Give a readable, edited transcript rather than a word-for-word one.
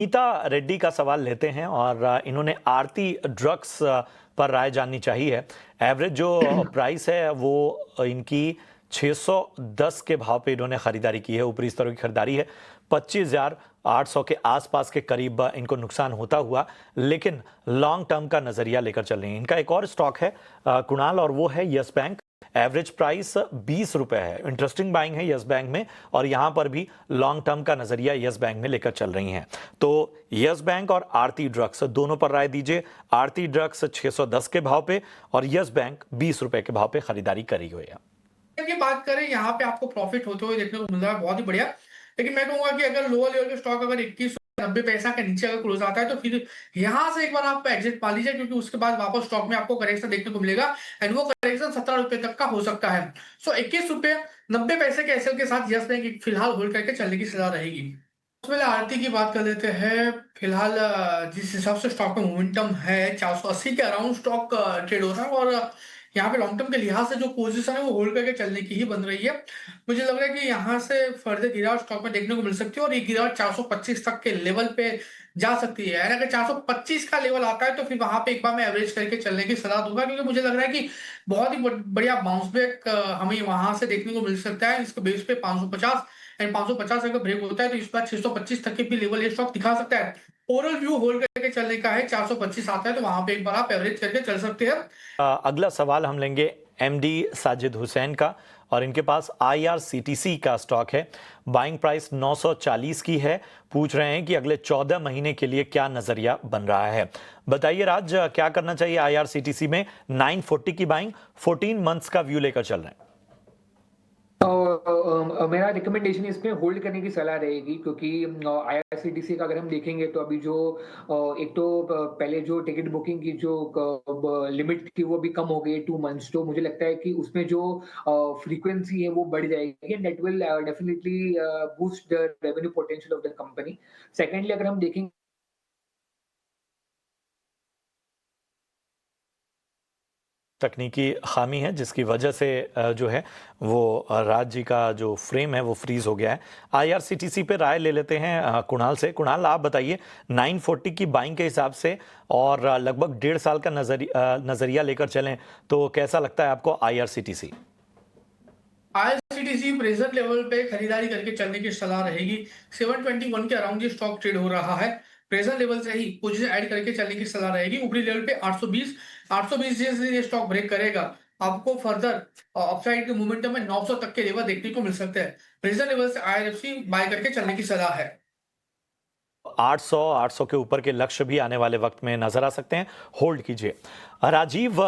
नीता रेड्डी का सवाल लेते हैं और इन्होंने आरती ड्रग्स पर राय जाननी चाहिए। एवरेज जो प्राइस है वो इनकी 610 के भाव पे इन्होंने खरीदारी की है। ऊपरी स्तरों की खरीदारी है। 25,800 के आसपास के करीब इनको नुकसान होता हुआ, लेकिन लॉन्ग टर्म का नजरिया लेकर चल रही है। इनका एक और स्टॉक है कुणाल, और वो है यस बैंक। एवरेज प्राइस 20 रुपए है। इंटरेस्टिंग बाइंग है यस बैंक में, और यहां पर भी लॉन्ग टर्म का नजरिया यस बैंक में लेकर चल रही हैं। तो यस बैंक और आरती ड्रग्स दोनों पर राय दीजिए। आरती ड्रग्स 610 के भाव पे और यस बैंक 20 रुपए के भाव पे खरीदारी करी हुई है। की बात करें, यहाँ पे आपको प्रॉफिट होते हुए देखने को मिल रहा है, बहुत ही बढ़िया। लेकिन मैं कहूंगा कि अगर लोअर लेवल के स्टॉक अगर 2190 पैसा के नीचे अगर क्लोज आता है तो फिर यहाँ से एक बार आप एग्जिट पा लीजिए, क्योंकि उसके बाद वापस स्टॉक में आपको करेक्शन देखने को मिलेगा एंड वो करेक्शन 17 रुपए तक का हो सकता है। सो 21 रुपए 90 पैसे के एसएल के साथ यस बैंक फिलहाल होल्ड करके चलने की सलाह रहेगी। सबसे पहले आरती की बात कर लेते हैं। फिलहाल जिस हिसाब से स्टॉक में मोमेंटम है, 480 के अराउंड स्टॉक ट्रेड हो रहा है और यहाँ पे लॉन्ग टर्म के लिहाज से जो पोजीशन है वो होल्ड करके चलने की ही बन रही है। मुझे लग रहा है कि यहाँ से फर्दर गिरावट स्टॉक में देखने को मिल सकती है और ये गिरावट 425 तक के लेवल पे जा सकती है। यानी अगर 425 का लेवल आता है तो फिर वहां पे एक बार मैं एवरेज करके चलने की सलाह दूंगा, क्योंकि मुझे लग रहा है कि बहुत ही बढ़िया बाउंस बैक हमें वहां से देखने को मिल सकता है। इसके बेस पे 550 एंड 550 अगर ब्रेक होता है तो इस बार 625 तक के भी लेवल ये स्टॉक दिखा सकता है। ओवरऑल व्यू होल्ड करके चलने का है। 425 आता है तो वहां पे एक बार आप एवरेज करके चल सकते हैं। अगला सवाल हम लेंगे एमडी साजिद हुसैन का, और इनके पास आईआरसीटीसी का स्टॉक है। बाइंग प्राइस 940 की है। पूछ रहे हैं कि अगले 14 महीने के लिए क्या नजरिया बन रहा है। बताइए राज, क्या करना चाहिए आईआरसीटीसी में? 940 की बाइंग, 14 मंथ्स का व्यू लेकर चल रहे हैं। मेरा रिकमेंडेशन इसमें होल्ड करने की सलाह रहेगी, क्योंकि आईआरसीटीसी का अगर हम देखेंगे तो अभी जो एक तो पहले जो टिकट बुकिंग की जो लिमिट थी वो भी कम हो गई 2 मंथ्स। तो मुझे लगता है कि उसमें जो फ्रीक्वेंसी है वो बढ़ जाएगी and that will definitely boost the revenue potential of the company. Secondly अगर हम देखेंगे तकनीकी खामी है जिसकी वजह से जो है वो राज जी का जो फ्रेम है वो फ्रीज हो गया है। आईआरसीटीसी पे राय ले लेते हैं कुणाल से। कुणाल, आप बताइए 940 की बाइंग के हिसाब से और लगभग 1.5 साल का नजरिया लेकर चलें तो कैसा लगता है आपको आईआरसीटीसी? आईआरसीटीसी प्रेजेंट लेवल पे खरीदारी करके चलने की सलाह रहेगी। 721 के अराउंड ये स्टॉक ट्रेड हो रहा है। प्रेजेंट लेवल से ही पोजीशन ऐड करके चलने की सलाह रहेगी। ऊपरी लेवल पे 820 जैसे ये स्टॉक ब्रेक करेगा, आपको फर्दर अपसाइड के मोमेंटम में 900 तक के लेवल देखने को मिल सकते हैं। प्रेजेंट लेवल से आईआरएफसी बाय करके चलने की सलाह है। 800 के ऊपर के लक्ष्य भी आने वाले वक्त में नजर आ सकते हैं। होल्ड कीजिए। राजीव